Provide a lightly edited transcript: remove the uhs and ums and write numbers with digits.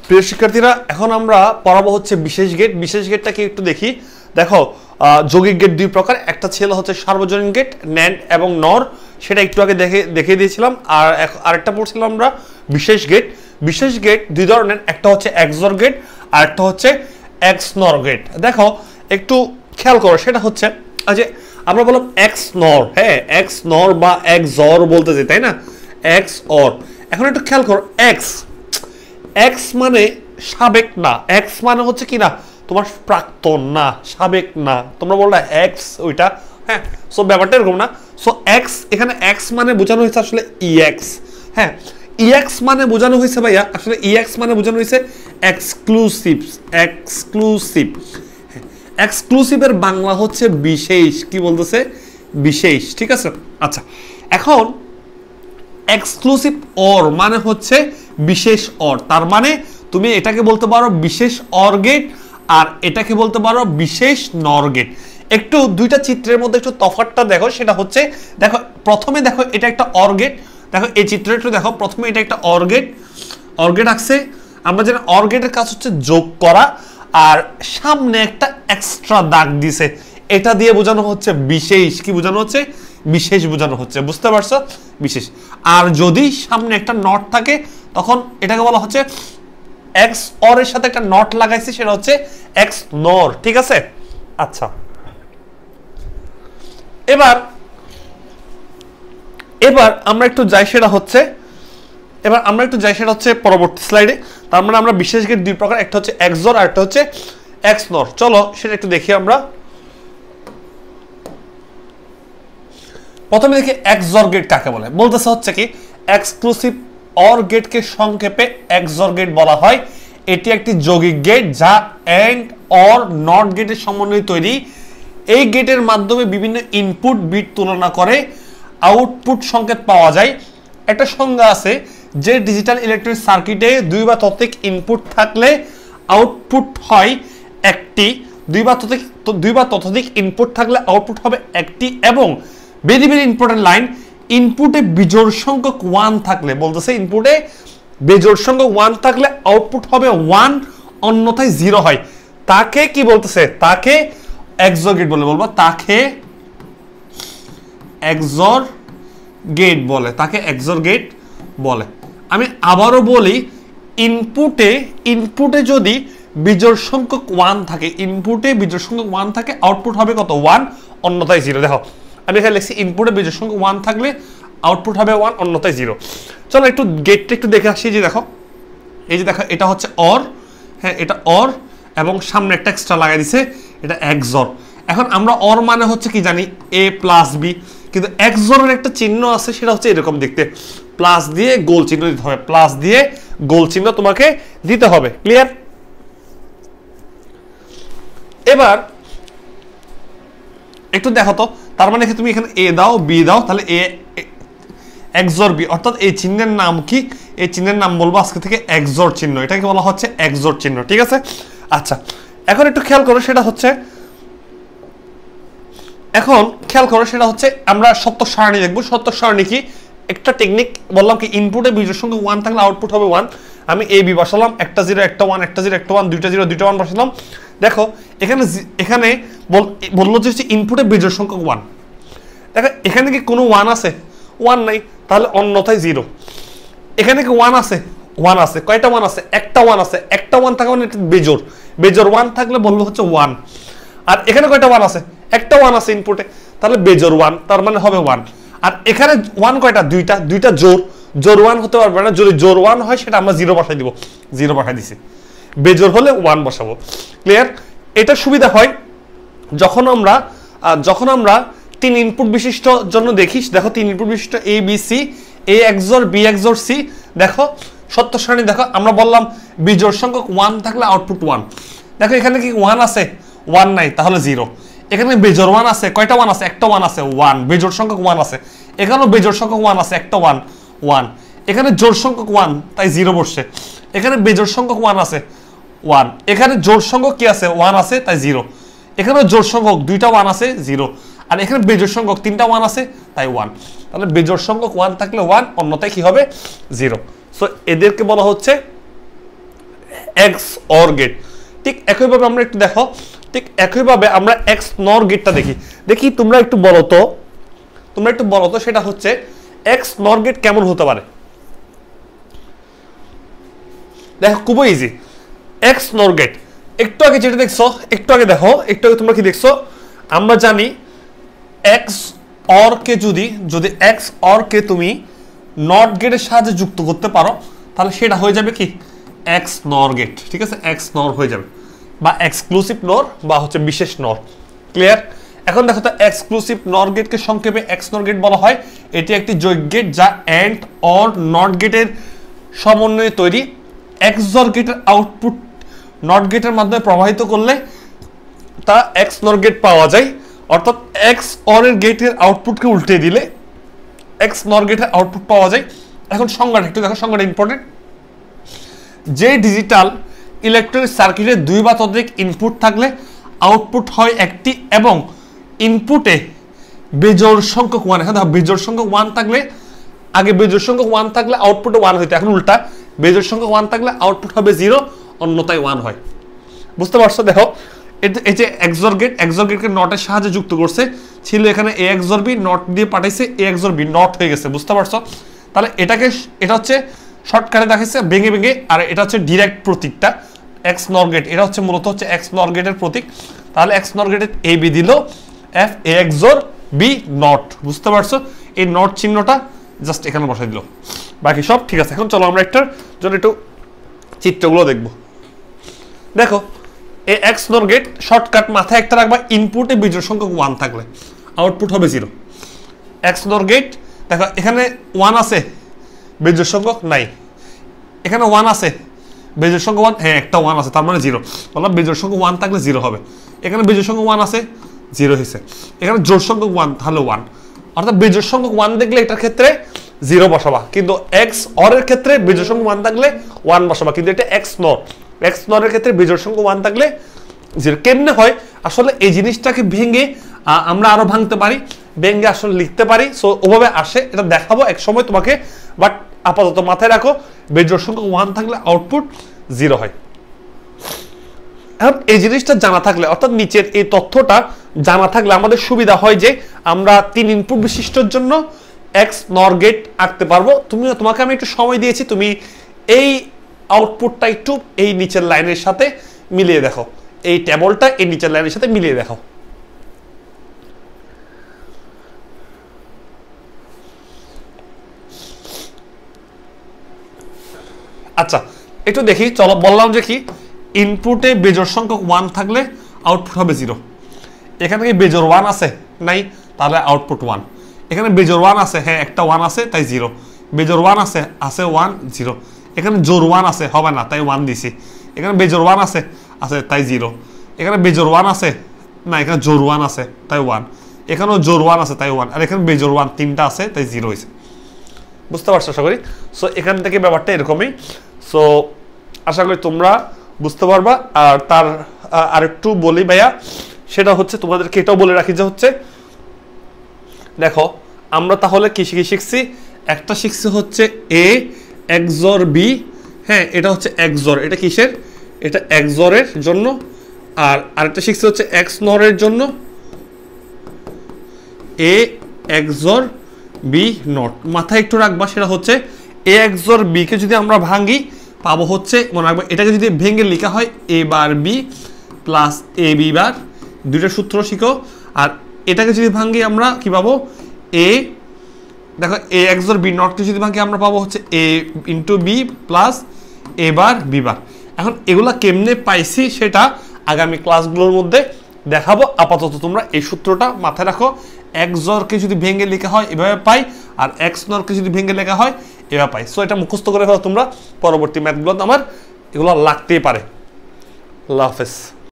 প্রিয় শিক্ষার্থীরা, এখন আমরা পড়াবো হচ্ছে বিশেষ গেট। বিশেষ গেটটাকে একটু দেখি। দেখো, যৌগিক গেট দুই প্রকার, একটা ছিল হচ্ছে সার্বজনীন গেট, ন্যান্ড এবং নর, সেটা একটু আগে দেখিয়ে দিয়েছিলাম। আর আরেকটা পড়ছিলাম আমরা বিশেষ গেট। বিশেষ গেট দুই ধরনের, একটা হচ্ছে এক্সঅর গেট আর একটা হচ্ছে এক্স-নর গেট। দেখো একটু খেয়াল করো, সেটা হচ্ছে যে আমরা বললাম এক্স নর, হ্যাঁ এক্স নর বা এক্সঅর বলতে চাই, তাই না? এক্স-অর। এখন একটু খেয়াল করো, এক্স এক্স মানে সাবেক না, এক্স মানে হচ্ছে কি না তোমার প্রাক্তন না, সাবেক না। তোমরা বললা এক্স ওইটা, হ্যাঁ। সো ব্যাপারটা এরকম না। সো এক্স, এখানে এক্স মানে বোঝানো হয়েছে আসলে ইএক্স, হ্যাঁ। ইএক্স মানে বোঝানো হয়েছে ভাইয়া, আসলে ইএক্স মানে বোঝানো হয়েছে এক্সক্লুসিভ। এক্সক্লুসিভ, এক্সক্লুসিভের বাংলা হচ্ছে বিশেষ। কি বলতেছে? বিশেষ, ঠিক আছে। আচ্ছা, এখন এক্সক্লুসিভ অর মানে হচ্ছে বিশেষ অর। তার মানে তুমি এটাকে বলতে পারো বিশেষ অর গেট আর এটাকে বলতে পারো বিশেষ নর গেট। একটু দুইটা চিত্রের মধ্যে একটু তফাৎটা দেখো, সেটা হচ্ছে দেখো প্রথমে দেখো এটা একটা অর গেট। দেখো এই চিত্রটা একটু দেখো, প্রথমে এটা একটা অর গেট, অর গেট আসছে। আমরা জানি অর গেটের কাজ হচ্ছে যোগ করা, আর সামনে একটা এক্সট্রা দাগ দিছে, এটা দিয়ে বোঝানো হচ্ছে বিশেষ। কি বোঝানো হচ্ছে? বিশেষ বোঝানো হচ্ছে। বুঝতে পারছো? বিশেষ। আর যদি সামনে একটা নট থাকে তখন এটাকে বলা হচ্ছে এক্স অর এর সাথে একটা নট লাগাইছি, সেটা হচ্ছে এক্স নর, ঠিক আছে। আচ্ছা, এবার আমরা একটু যাই, সেটা হচ্ছে পরবর্তী স্লাইডে। তার মানে আমরা বিশেষ গেট দুই প্রকার, একটা হচ্ছে এক্সঅর আর একটা হচ্ছে এক্স নর। চলো সেটা একটু দেখি আমরা। প্রথমে দেখি এক্সঅর গেট কাকে বলে। বলতেছে হচ্ছে কি, এক্সক্লুসিভ অর গেটকে সংক্ষেপে এক্সঅর গেট বলা হয়। এটি একটি যৌগিক গেট যা এন্ড অর নট গেটের সমন্বয়ে তৈরি। এই গেটের মাধ্যমে বিভিন্ন ইনপুট বিট তুলনা করে আউটপুট সংকেত পাওয়া যায়। একটা সংজ্ঞা আছে যে ডিজিটাল ইলেকট্রনিক সার্কিটে দুই বা ততোধিক ইনপুট থাকলে আউটপুট হয় একটি, দুই বা ততোধিক ইনপুট থাকলে আউটপুট হবে একটি, এবং ভেরি ভেরি ইম্পর্টেন্ট লাইন, ইনপুটে বিজোড় সংখ্যক 1 থাকলে, বলতেছে ইনপুটে বিজোড় সংখ্যক 1 থাকলে আউটপুট হবে 1, অন্যথায় 0 হয়। তাকে কি বলতেছে? তাকে এক্সঅর গেট বলে। বলবো তাকে এক্সঅর গেট বলে, তাকে এক্সঅর গেট বলে। আমি আবারও বলি, ইনপুটে যদি বিজোড় সংখ্যক 1 থাকে, ইনপুটে বিজোড় সংখ্যক 1 থাকে, আউটপুট হবে কত? 1, অন্যথায় 0। দেখো আমি এখানে লিখছি ইনপুটে বিজোড় সংখ্যক 1 থাকলে আউটপুট হবে 1, অন্যথায় 0। চলো একটু গেটটা একটু দেখে আসি। যে দেখো, এই যে দেখো এটা হচ্ছে অর, হ্যাঁ এটা অর, এবং সামনে একটা এক্সট্রা লাগাই দিছে, এটা এক্সঅর। এখন আমরা অর মানে হচ্ছে কি জানি, এ প্লাস বি, কিন্তু এক্সঅরের একটা চিহ্ন আছে, সেটা হচ্ছে এরকম দেখতে, প্লাস দিয়ে গোল চিহ্ন দিতে হবে, প্লাস দিয়ে গোল চিহ্ন তোমাকে দিতে হবে। ক্লিয়ার? এবার একটু দেখো তো, তার মানে তুমি এখানে এ দাও, বি দাও, তাহলে এ এক্সঅর বি, অর্থাৎ এই চিহ্নের নাম কি? এই চিহ্নের নাম বলবো আজকে থেকে এক্সঅর চিহ্ন। এটাকে বলা হচ্ছে এক্সঅর চিহ্ন, ঠিক আছে। আচ্ছা, এখন একটু খেয়াল করো, সেটা হচ্ছে আমরা সত্য সারণী দেখবো। সত্য সারণী কি? একটা টেকনিক বললাম কি, ইনপুটে বিজোড় সংখ্যা 1 থাকলে আউটপুট হবে 1। আমি এ বি বসালাম, একটা 0 একটা 1, একটা 0 একটা 1, দুইটা 0 দুইটা 1 বসালাম। দেখো এখানে বললো যে ইনপুটে বিজোড় সংখ্যক 1। দেখো এখানে কি কোনো 1 আছে? 1 নাই, তাহলে অন্যথায় 0। এখানে কি 1 আছে? 1 আছে। কয়টা 1 আছে? একটা 1 আছে। একটা 1 থাকা মানে বেজোড়, বেজোড় 1 থাকলে বলবো হচ্ছে 1। আর এখানে কয়টা 1 আছে? একটা 1 আছে ইনপুটে, তাহলে বেজোড় 1, তার মানে হবে 1। আর এখানে 1 কয়টা? দুইটা জোর 1 হতে পারবে না। যদি জোর 1 হয় সেটা আমরা 0 বসাই দিব, 0 বসাই দিছি। বেজোড় হলে 1 বসাবো। ক্লিয়ার? এটা সুবিধা হয় যখন আমরা 3 ইনপুট বিশিষ্ট জন্য দেখিস। দেখো 3 ইনপুট বিশিষ্ট A B C, A এক্সঅর B এক্সঅর C. দেখো সত্য সারণী দেখো, আমরা বললাম বিজোড় সংখ্যক 1 থাকলে আউটপুট 1। দেখো এখানে কি 1 আছে? 1 নাই, তাহলে 0। এখানে বেজোড় 1 আছে। কয়টা 1 আছে? একটা 1 আছে, 1। বেজোড় সংখ্যক 1 আছে। এখানেও বেজোড় সংখ্যক 1 আছে, একটা 1, 1। এখানে জোড় সংখ্যক 1, তাই 0 বসছে। এখানে বেজোড় সংখ্যক 1 আছে, 1। এখানে জোড় সংখ্যক কি আছে? 1 আছে, তাই 0। এখানে জোড় সংখ্যক দুইটা 1 আছে, 0। আর এখানে বেজোড় সংখ্যক 3টা 1 আছে, তাই 1। তাহলে বেজোড় সংখ্যক 1 থাকলে 1, অন্যথায় কি হবে? 0। সো এদেরকে বলা হচ্ছে এক্স অর গেট। ঠিক একইভাবে আমরা একটু দেখো, ঠিক একইভাবে আমরা এক্স নর গেটটা দেখি তোমরা একটু বলো তো সেটা হচ্ছে এক্স নর গেট কেমন হতে পারে। দেখো খুবই ইজি, এক্স নর গেট একটু আগে যেটা দেখছো, একটু আগে তোমরা কি দেখছো, আমরা জানি এক্স অর কে যদি এক্স অর কে তুমি নট গেটের সাহায্যে যুক্ত করতে পারো তাহলে সেটা হয়ে যাবে কি এক্স নর গেট। ঠিক আছে, এক্স নর হয়ে যাবে, বা এক্সক্লুসিভ নর বা হচ্ছে বিশেষ নর। ক্লিয়ার? এখন দেখো তো এক্সক্লুসিভ নর গেটকে সংক্ষেপে এক্স নর গেট বলা হয়। এটি একটি যৌগিক গেট যা এন্ড অর নট গেটের সমন্বয়ে তৈরি। এক্সর গেটের আউটপুট নট গেটের মাধ্যমে প্রবাহিত করলে তা এক্স নর গেট পাওয়া যায়। অর্থাৎ এক্স অর এর গেটের আউটপুটকে উল্টে দিলে এক্স নর গেটের আউটপুট পাওয়া যায়। এখন সংজ্ঞাটা একটু দেখো, সংজ্ঞাটা ইম্পর্টেন্ট। যে ডিজিটাল ইলেকট্রনিক সার্কিটে দুই বা ততোধিক ইনপুট থাকলে আউটপুট হয় একটি এবং ইনপুটে বেজোড় সংখ্যক 1। এখন দেখো বেজোড় সংখ্যক 1 থাকলে, আগে বেজোড় সংখ্যক 1 থাকলে আউটপুটে 1 হইতো, এখন উল্টা বেজোড় সংখ্যক 1 থাকলে আউটপুট হবে 0, অন্যথায় 1 হয়। বুঝতে পারছো? দেখো এই যে এক্সর গেটকে নটের সাহায্যে যুক্ত করছে, ছিল এখানে এ এক্সর বি, নট দিয়ে পাঠাইছে এ এক্সর বি, নট হয়ে গেছে। বুঝতে পারছো? তাহলে এটা হচ্ছে শর্টকাটে দেখাইছে ভেঙে, আর এটা হচ্ছে ডিরেক্ট প্রতীকটা এক্স নর গেট। এটা হচ্ছে মূলত হচ্ছে এক্স নর গেটের প্রতীক। তাহলে এক্স নর গেটের এ বি দিল F A XOR B not. বুঝতে পারছো? এই নট চিহ্নটা জাস্ট এখানে বসাই দিল, বাকি সব ঠিক আছে। এখন চলো আমরা একটার জন্য একটু চিত্রগুলো দেখবো। দেখো এই এক্স নর গেট শর্টকাট মাথায় একটা রাখবা, ইনপুটে বিজোড় সংখ্যক 1 থাকলে আউটপুট হবে 0। এক্স নর গেট দেখো এখানে 1 আছে, বিজোড় সংখ্যক নাই। এখানে 1 আছে, বিজোড় সংখ্যক 1, হ্যাঁ একটা 1 আছে, তার মানে 0। বললাম বিজোড় সংখ্যক 1 থাকলে 0 হবে। এখানে বিজোড় সংখ্যক 1 আছে, 0 হয়েছে। এখানে জোড় সংখ্যক 1 তাহলে 1। অর্থাৎ বিজোড় সংখ্যক 1 দেখলে এটার ক্ষেত্রে 0 বসাবা, কিন্তু এক্স অর এর ক্ষেত্রে বিজোড় সংখ্যক 1 থাকলে 1 বসাবা, কিন্তু এটা এক্স নর এর ক্ষেত্রে বিজোড় সংখ্যক 1 থাকলে 0। কেমনে হয় আসলে এই জিনিসটাকে ভেঙে আমরা আরো ভাঙতে পারি, ভেঙে আসলে লিখতে পারি। সো ওভাবে আসে, এটা দেখাবো এক সময় তোমাকে, বাট আপাতত মাথায় রাখো বিজোড় সংখ্যক 1 থাকলে আউটপুট 0 হয়। এখন এই জিনিসটা জানা থাকলে, অর্থাৎ নিচের এই তথ্যটা জানা থাকলে আমাদের সুবিধা হয় যে আমরা 3 ইনপুট বিশিষ্টর জন্য এক্স নর গেট আঁকতে পারবো। তোমাকে আমি একটু সময় দিয়েছি, তুমি এই আউটপুটটা একটু এই নিচের লাইনের সাথে মিলিয়ে দেখো, এই টেবলটা এই নিচের লাইনের সাথে মিলিয়ে দেখো। আচ্ছা একটু দেখি, চলো বললাম যে কি ইনপুটে বেজোড় সংখ্যক 1 থাকলে আউটপুট হবে 0। এখানে কি বেজোড় 1 আছে? নাই, তাহলে আউটপুট 1। এখানে বেজোড় 1 আছে, হ্যাঁ একটা 1 আছে, তাই 0। বেজোড় 1 আছে 1 0। এখানে জোড় 1 আছে, হবে না, তাই 1 দিছি। এখানে বেজোড় 1 আছে, তাই 0। এখানে বেজোড় 1 আছে, না এখানে জোড় 1 আছে, তাই 1। এখানেও জোড় 1 আছে, তাই 1। আর এখানে বেজোড় 1 তিনটা আছে, তাই 0 হয়েছে। বুঝতে পারছো আশা করি? সো এখান থেকে ব্যাপারটা এরকমই। সো আশা করি তোমরা বুঝতে পারবা। আর তার আরেকটু বলি ভাইয়া, সেটা হচ্ছে তোমাদেরকে এটাও বলে রাখি যে হচ্ছে দেখো আমরা তাহলে কি শিখছি, একটা শিখছি হচ্ছে এ এক্সর বি, হ্যাঁ এটা হচ্ছে এক্সর, এটা কিসের, এটা এক্সরের জন্য। আর আরেকটা শিখছি হচ্ছে এক্স নরের জন্য, এ এক্সর বি নট। মাথায় একটু রাখবা, সেটা হচ্ছে এ এক্সর বি কে যদি আমরা ভাঙি পাবো হচ্ছে, মনে রাখবো এটাকে যদি ভেঙে লেখা হয় এ বার বি প্লাস এ বি বার, দুইটা সূত্র শিখো। আর এটাকে যদি ভাঙি আমরা কি পাবো, এ দেখো এ এক্সর বি নটকে যদি ভাঙি আমরা পাবো হচ্ছে এ ইন্টু বি প্লাস এ বার বি বার। এখন এগুলা কেমনে পাইছি সেটা আগামী ক্লাসগুলোর মধ্যে দেখাবো। আপাতত তোমরা এই সূত্রটা মাথায় রাখো, এক্সরকে যদি ভেঙে লেখা হয় এভাবে পাই, আর এক্স নরকে যদি ভেঙে লেখা হয় এভাবে পাই। সো এটা মুখস্থ করে ফেলো তোমরা, পরবর্তী ম্যাথগুলো আমার এগুলো লাগতেই পারে। আল্লাহ হাফেজ।